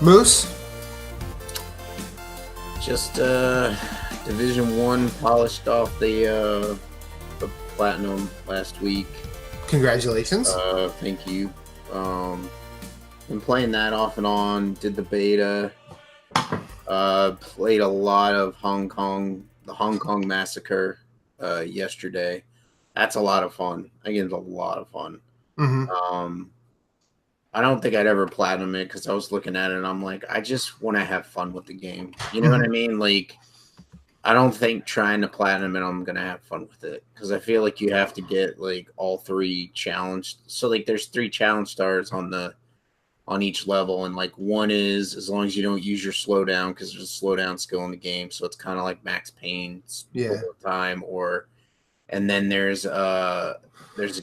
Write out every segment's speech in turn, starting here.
Moose? Just Division 1 polished off the platinum last week. Congratulations. Thank you. Been playing that off and on. Did the beta. Played a lot of the Hong Kong Massacre yesterday. That's a lot of fun. Again, it's a lot of fun. Mm-hmm. I don't think I'd ever platinum it because I was looking at it and I'm like, I just want to have fun with the game. You know what I mean? Like, I don't think trying to platinum it, I'm gonna have fun with it because I feel like you have to get like all 3 challenged. So like, there's 3 challenge stars on each level, and like one is as long as you don't use your slowdown because there's a slowdown skill in the game, so it's kind of like Max Payne's time. And then there's a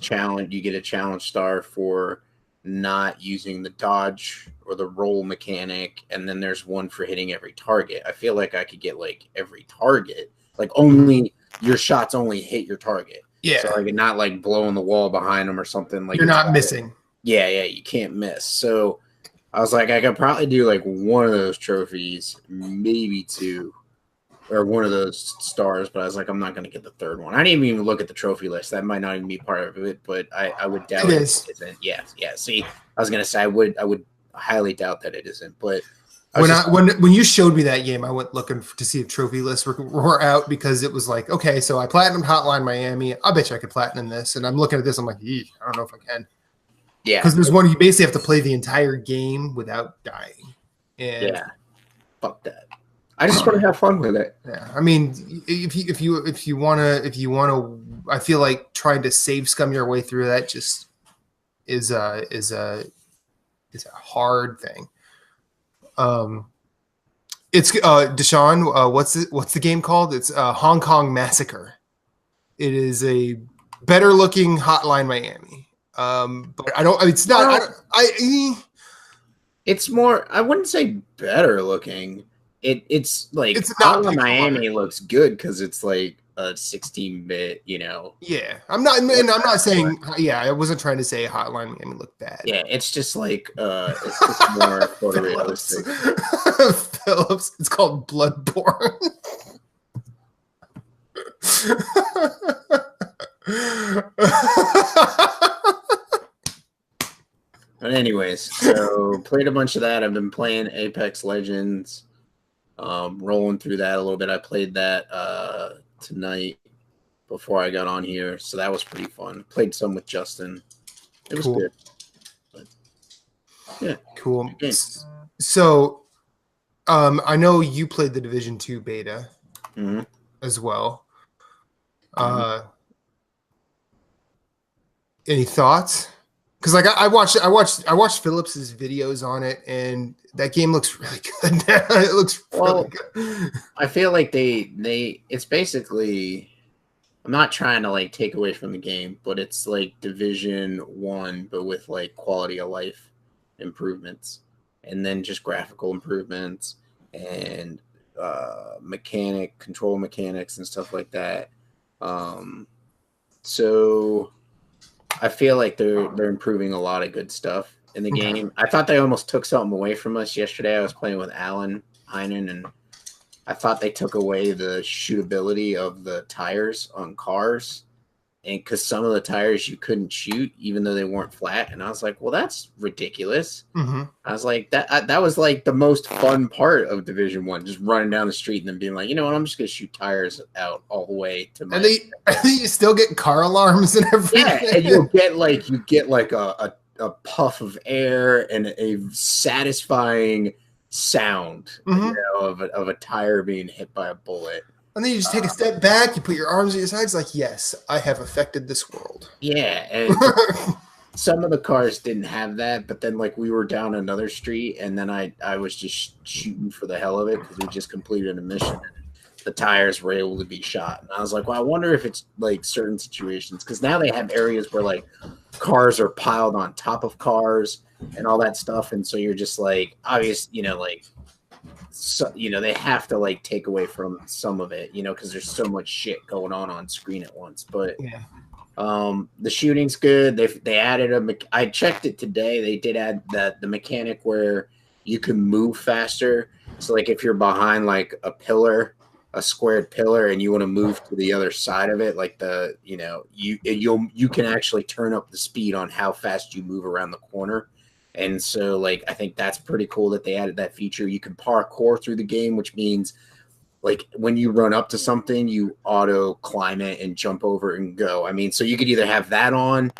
challenge. You get a challenge star for not using the dodge or the roll mechanic, and then there's one for hitting every target. I feel like I could get like every target, like only your shots only hit your target. Yeah. So like not like blowing the wall behind them or something. Like you're not missing. Yeah, you can't miss. So I was like, I could probably do like one of those trophies, maybe 2. Or one of those stars, but I was like, I'm not going to get the 3rd one. I didn't even look at the trophy list. That might not even be part of it, but I would doubt it isn't. Yeah. See, I was going to say I would highly doubt that it isn't. But when you showed me that game, I went looking to see if trophy lists were out because it was like, okay, so I platinumed Hotline Miami. I bet you I could platinum this, and I'm looking at this. I'm like, I don't know if I can. Yeah, because there's one you basically have to play the entire game without dying. And yeah, fuck that. I just want to have fun with it. Yeah, I mean, if you wanna, I feel like trying to save scum your way through that just is a hard thing. It's Deshaun. What's the game called? It's Hong Kong Massacre. It is a better looking Hotline Miami. But I don't. It's not. It's more. I wouldn't say better looking. It's like Hotline Miami looks good because it's like a 16-bit, you know. Yeah, I'm not saying. Yeah, I wasn't trying to say Hotline Miami looked bad. Yeah, it's just like it's just more photorealistic. Phillips. It's called Bloodborne. But anyways, so played a bunch of that. I've been playing Apex Legends. Rolling through that a little bit. I played that tonight before I got on here, so that was pretty fun. Played some with Justin. It was good. But, yeah, cool. So, I know you played the Division 2 beta as well. Any thoughts? Because like I watched Phillips's videos on it, and that game looks really good. It looks really good. I feel like it's basically, I'm not trying to like take away from the game, but it's like Division 1, but with like quality of life improvements, and then just graphical improvements and control mechanics and stuff like that. So I feel like they're improving a lot of good stuff in the game. I thought they almost took something away from us yesterday. I was playing with Alan Heinen, and I thought they took away the shootability of the tires on cars, and because some of the tires you couldn't shoot even though they weren't flat. And I was like, well, that's ridiculous. I was like, that was like the most fun part of Division 1, just running down the street and then being like, you know what, I'm just gonna shoot tires out all the way to my. And you still get car alarms and everything. Yeah, and you get like a puff of air and a satisfying sound, you know, of a tire being hit by a bullet. And then you just take a step back, you put your arms at your sides, like, yes, I have affected this world. Yeah, and some of the cars didn't have that, but then like we were down another street, and then I was just shooting for the hell of it because we just completed a mission. The tires were able to be shot, and I was like, well, I wonder if it's like certain situations, because now they have areas where like cars are piled on top of cars and all that stuff, and so you're just like, obvious, you know, like, so, you know, they have to like take away from some of it, you know, because there's so much shit going on screen at once. But yeah, the shooting's good. They added I checked it today. They did add the mechanic where you can move faster. So like if you're behind like a pillar, a squared pillar, and you want to move to the other side of it, like you can actually turn up the speed on how fast you move around the corner. And so like I think that's pretty cool that they added that feature. You can parkour through the game, which means like when you run up to something, you auto climb it and jump over and go. I mean, so you could either have that on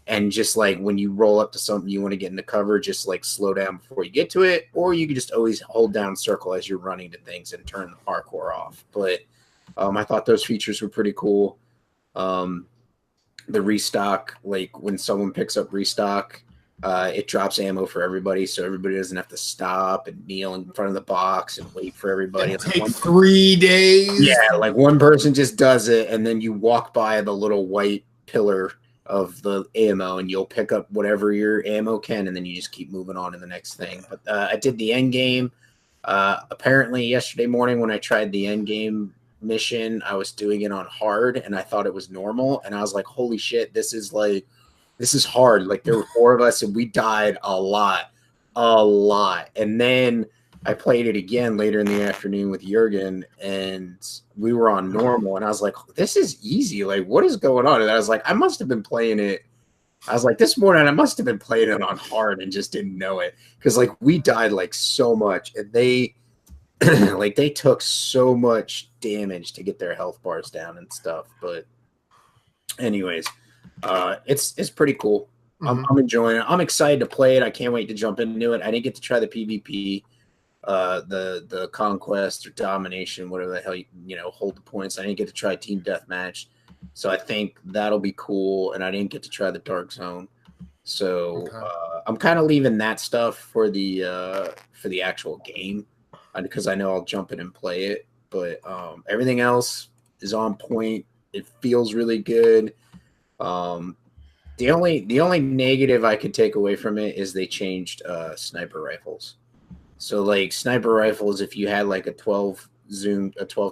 and just like when you roll up to something you want to get into cover, just like slow down before you get to it, or you can just always hold down circle as you're running to things and turn the parkour off. But I thought those features were pretty cool. The restock, like when someone picks up restock, it drops ammo for everybody, so everybody doesn't have to stop and kneel in front of the box and wait for everybody. It's take 3 days. Yeah, like one person just does it, and then you walk by the little white pillar of the ammo and you'll pick up whatever your ammo can, and then you just keep moving on to the next thing. But I did the end game. Apparently yesterday morning when I tried the end game mission, I was doing it on hard and I thought it was normal, and I was like, holy shit, this is hard. Like there were 4 of us and we died a lot. And then I played it again later in the afternoon with Jurgen, and we were on normal, and I was like, this is easy. Like, what is going on? And I was like, I must have been playing it. I was like, this morning I must have been playing it on hard and just didn't know it. Because like we died like so much, and they like they took so much damage to get their health bars down and stuff. But anyways, it's pretty cool. I'm enjoying it. I'm excited to play it. I can't wait to jump into it. I didn't get to try the PvP. The conquest or domination, whatever the hell hold the points. I didn't get to try team deathmatch, so I think that'll be cool. And I didn't get to try the dark zone, so I'm kind of leaving that stuff for the actual game because I know I'll jump in and play it. But everything else is on point. It feels really good. The only negative I could take away from it is they changed sniper rifles. So like sniper rifles, if you had like a 12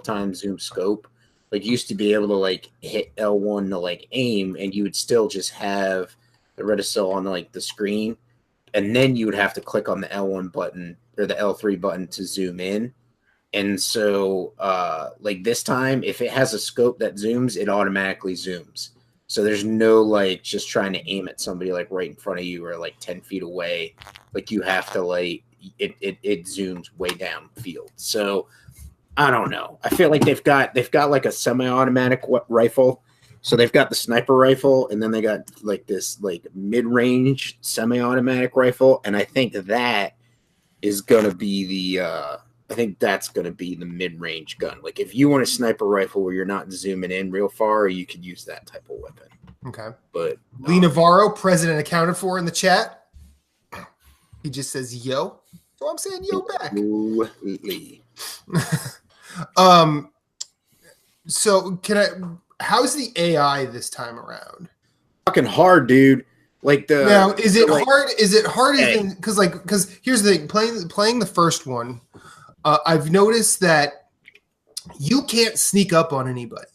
times zoom scope, like you used to be able to like hit L1 to like aim, and you would still just have the reticule on like the screen, and then you would have to click on the L1 button or the L3 button to zoom in. And so like this time, if it has a scope that zooms, it automatically zooms. So there's no like just trying to aim at somebody like right in front of you or like 10 feet away. Like you have to like it zooms way down field. So I don't know. I feel like they've got like a semi-automatic rifle. So they've got the sniper rifle, and then they got like this like mid-range semi-automatic rifle, and I think that is gonna be that's gonna be the mid-range gun. Like if you want a sniper rifle where you're not zooming in real far, you could use that type of weapon. Okay. But Lee Navarro, president accounted for in the chat. He just says yo. So I'm saying yo back. So how's the AI this time around? Fucking hard, dude. Like now, is it hard? Is it hard? Because here's the thing: playing the first one, I've noticed that you can't sneak up on anybody.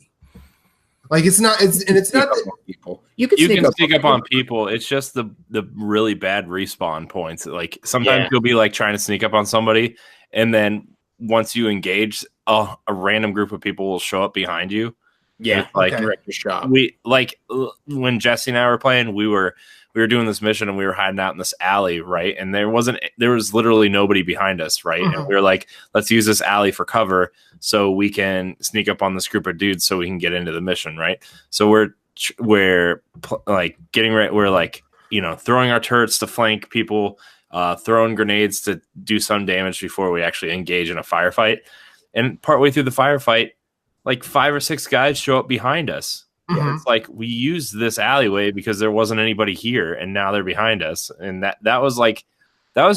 Like it's not that people. You can sneak up on people. It's just the really bad respawn points. Like sometimes you'll be like trying to sneak up on somebody, and then once you engage, a random group of people will show up behind you. Yeah, like shot. We like when Jesse and I were playing, we were doing this mission and we were hiding out in this alley, right? And there was literally nobody behind us, right? Mm-hmm. And we were like, let's use this alley for cover so we can sneak up on this group of dudes so we can get into the mission, right? So we're like getting ready. We're like, throwing our turrets to flank people, throwing grenades to do some damage before we actually engage in a firefight. And partway through the firefight, like 5 or 6 guys show up behind us. Mm-hmm. It's like we used this alleyway because there wasn't anybody here, and now they're behind us. And that was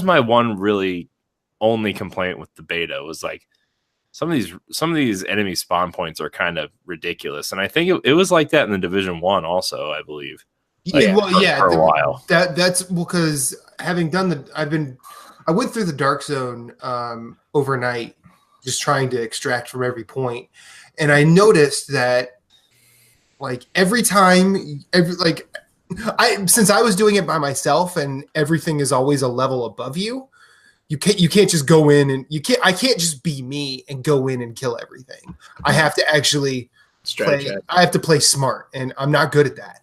my one really only complaint with the beta was like some of these enemy spawn points are kind of ridiculous. And I think it was like that in the Division 1 also, I believe. For a while. That's because having done I went through the Dark Zone overnight, just trying to extract from every point. And I noticed that like since I was doing it by myself and everything is always a level above you, you can't just go in and I can't just be me and go in and kill everything. I have to actually I have to play smart, and I'm not good at that.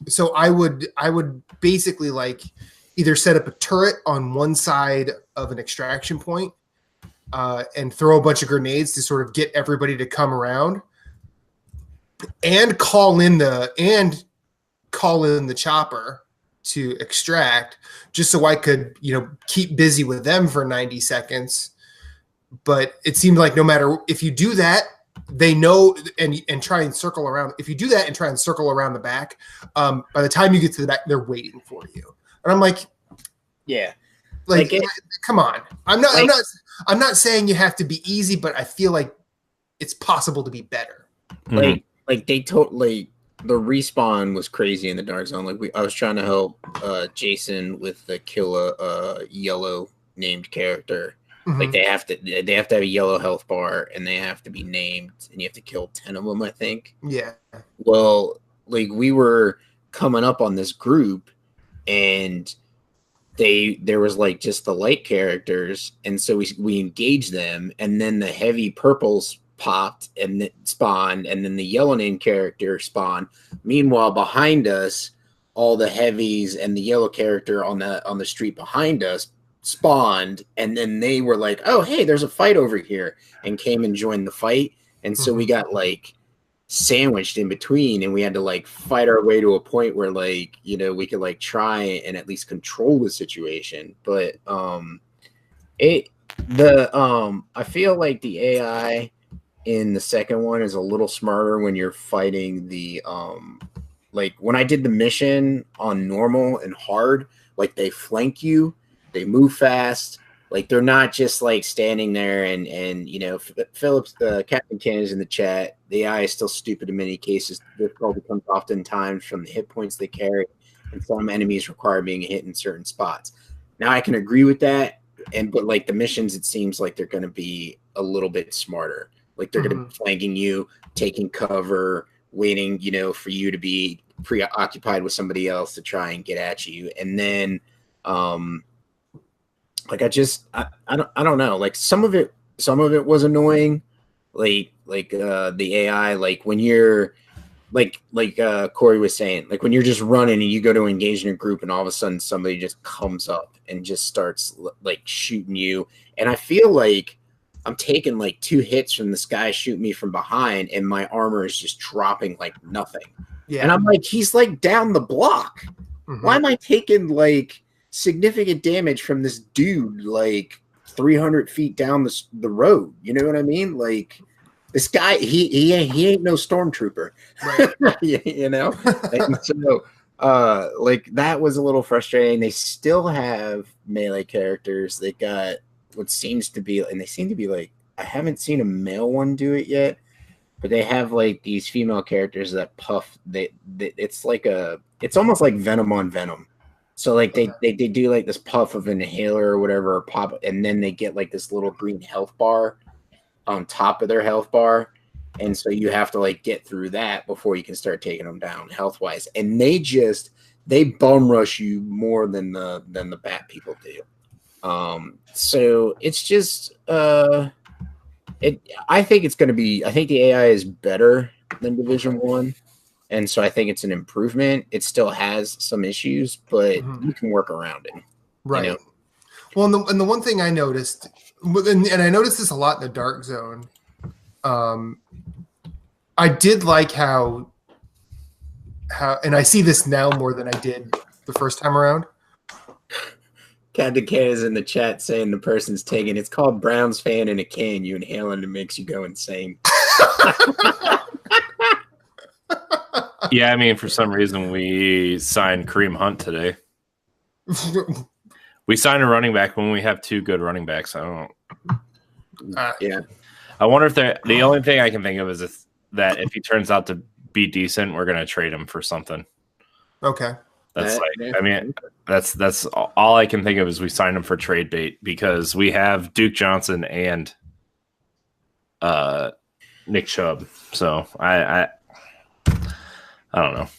So I would basically like either set up a turret on one side of an extraction point and throw a bunch of grenades to sort of get everybody to come around, and call in the chopper to extract, just so I could, keep busy with them for 90 seconds. But it seemed like no matter if you do that, they know and try and circle around. If you do that and try and circle around the back, by the time you get to the back, they're waiting for you. And I'm like, yeah, come on. I'm not saying you have to be easy, but I feel like it's possible to be better. Like they totally. The respawn was crazy in the Dark Zone. I was trying to help Jason with the kill a yellow named character. Mm-hmm. Like they have to have a yellow health bar, and they have to be named, and you have to kill 10 of them, I think. Yeah. Well, like we were coming up on this group, and there was like just the light characters, and so we engaged them, and then the heavy purples popped and it spawned, and then the yellow name character spawned. Meanwhile, behind us, all the heavies and the yellow character on the street behind us spawned, and then they were like, "Oh, hey, there's a fight over here," and came and joined the fight. And so we got like sandwiched in between, and we had to like fight our way to a point where we could like try and at least control the situation. But I feel like the AI in the second one is a little smarter when you're fighting the like when I did the mission on normal and hard, like they flank you, they move fast, like they're not just like standing there and Phillips, Captain Ken is in the chat. The AI is still stupid in many cases. Difficulty comes oftentimes from the hit points they carry, and some enemies require being hit in certain spots. Now I can agree with that, but like the missions, it seems like they're going to be a little bit smarter. Like they're going to be flanking you, taking cover, waiting, for you to be preoccupied with somebody else to try and get at you. And then, I don't know. Like some of it was annoying. Like the AI, like when you're like Corey was saying, like when you're just running and you go to engage in a group, and all of a sudden somebody just comes up and just starts like shooting you. And I feel like I'm taking like 2 hits from this guy shooting me from behind, and my armor is just dropping like nothing. Yeah. And I'm like, he's like down the block. Mm-hmm. Why am I taking like significant damage from this dude like 300 feet down the road? You know what I mean? Like this guy, he ain't no stormtrooper, right? And so like that was a little frustrating. They still have melee characters. They got what seems to be, and they seem to be like, I haven't seen a male one do it yet, but they have like these female characters that puff. It's almost like Venom on Venom. So like they do like this puff of an inhaler or whatever, or pop, and then they get like this little green health bar on top of their health bar, and so you have to like get through that before you can start taking them down health wise. And they bum rush you more than the bat people do. So it's just I think the AI is better than Division 1, and so I think it's an improvement. It still has some issues, but you can work around it. Right. Well, and the one thing I noticed, and I noticed this a lot in the Dark Zone, I did like how, and I see this now more than I did the first time around. Captain K is in the chat saying the person's taking, it's called Browns fan in a can. You inhale and it makes you go insane. Yeah, I mean, for some reason we signed Kareem Hunt today. We signed a running back when we have 2 good running backs. I don't. Yeah. I wonder if the only thing I can think of is that if he turns out to be decent, we're going to trade him for something. Okay. That's that's all I can think of is we signed him for trade bait because we have Duke Johnson and Nick Chubb. So I don't know.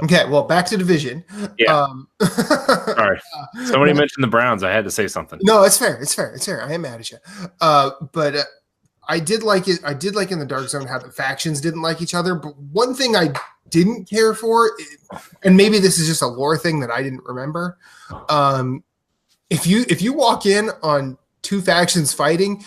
Okay, well, back to division. Yeah. Sorry. Somebody mentioned the Browns. I had to say something. No, it's fair. It's fair. It's fair. I am mad at you. But I did like it. I did like in the Dark Zone how the factions didn't like each other. But one thing I didn't care for, and maybe this is just a lore thing that I didn't remember. If you walk in on two factions fighting,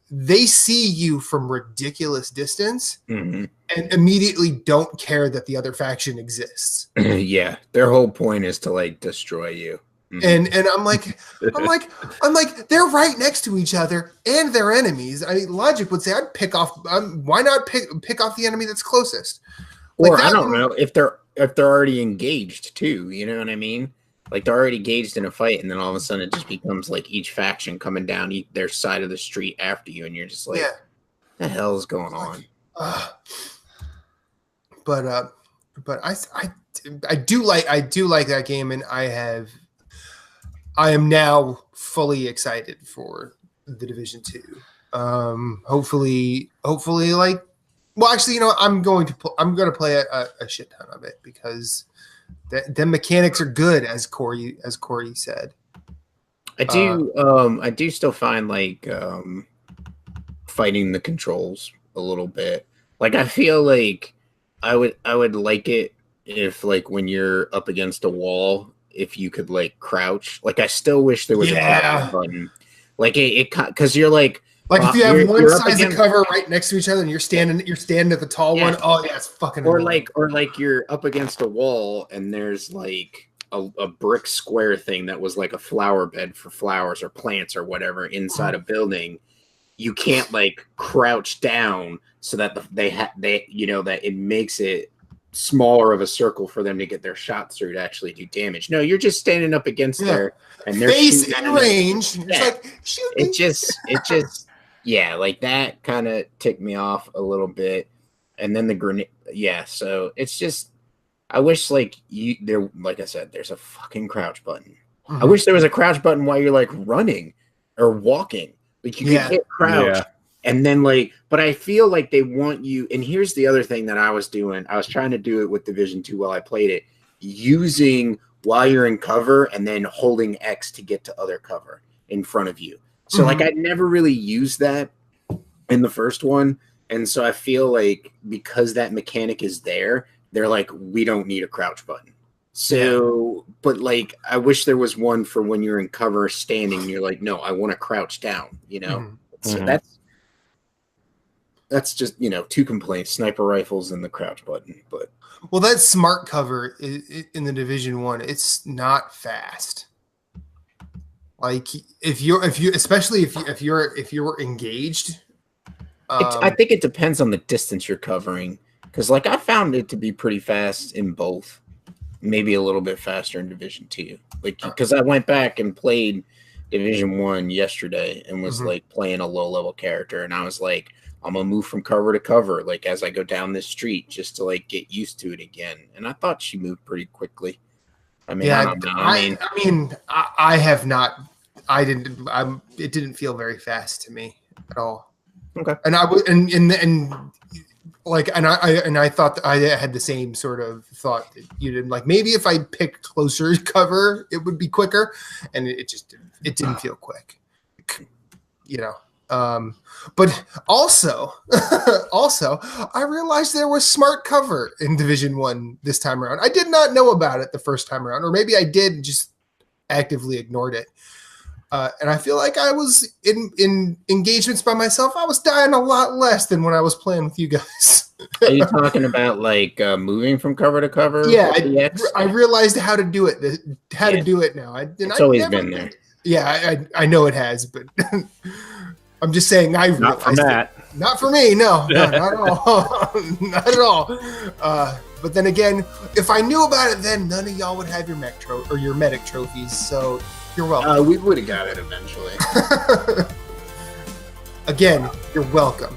they see you from ridiculous distance and immediately don't care that the other faction exists. Yeah, their whole point is to like destroy you. And I'm like, they're right next to each other and they're enemies. I mean, logic would say I'd pick off. Why not pick off the enemy that's closest? Or like I don't know if they're already engaged too. You know what I mean? Like they're already engaged in a fight, and then all of a sudden it just becomes like each faction coming down their side of the street after you, and you're just like, what the hell is going on? But I do like that game, and I am now fully excited for the Division 2. Hopefully, like, well, actually, you know, I'm going to play a shit ton of it because the mechanics are good, as Corey said. I do still find like fighting the controls a little bit. Like I feel like I would like it if like when you're up against a wall, if you could like crouch. Like I still wish there was a crouch button. Like it because you're like if you have one size of cover right next to each other and you're standing at the tall one. Oh yeah, it's fucking annoying. Or like you're up against a wall and there's like a brick square thing that was like a flower bed for flowers or plants or whatever inside a building. You can't like crouch down so that they you know that it makes it smaller of a circle for them to get their shot through to actually do damage. No, you're just standing up against there and they're face in range. It's like shooting. It just yeah, like that kind of ticked me off a little bit. And then the grenade, so it's just I wish like like I said, there's a fucking crouch button. I wish there was a crouch button while you're like running or walking. Like you can hit crouch and then like, but I feel like they want you. And here's the other thing that I was doing. I was trying to do it with Division 2 while I played it, using while you're in cover and then holding X to get to other cover in front of you. So like I never really used that in the first one. And so I feel like because that mechanic is there, they're like, we don't need a crouch button. So, but like, I wish there was one for when you're in cover standing and you're like, no, I want to crouch down, you know? So that's just, you know, 2 complaints, sniper rifles and the crouch button. But well, that smart cover in the Division 1, it's not fast. Like if you're engaged, I think it depends on the distance you're covering. Because like I found it to be pretty fast in both. Maybe a little bit faster in Division 2. Like because I went back and played Division 1 yesterday and was like playing a low level character, and I was like, I'm gonna move from cover to cover, like as I go down this street, just to like get used to it again. And I thought she moved pretty quickly. I mean, I have not. I didn't. It didn't feel very fast to me at all. Okay. And I would I thought that I had the same sort of thought that you did. Like maybe if I picked closer cover, it would be quicker, and it didn't feel quick. You know. But also, I realized there was smart cover in Division 1 this time around. I did not know about it the first time around, or maybe I did and just actively ignored it. And I feel like I was in engagements by myself. I was dying a lot less than when I was playing with you guys. Are you talking about like moving from cover to cover? Yeah, I realized how to do it. To do it now. It's always been there. Yeah, I know it has, but I'm just saying not for Matt. Not for me. No, not at all. Not at all. But then again, if I knew about it, then none of y'all would have your your medic trophies. So you're welcome. We would have got it eventually. Again, you're welcome.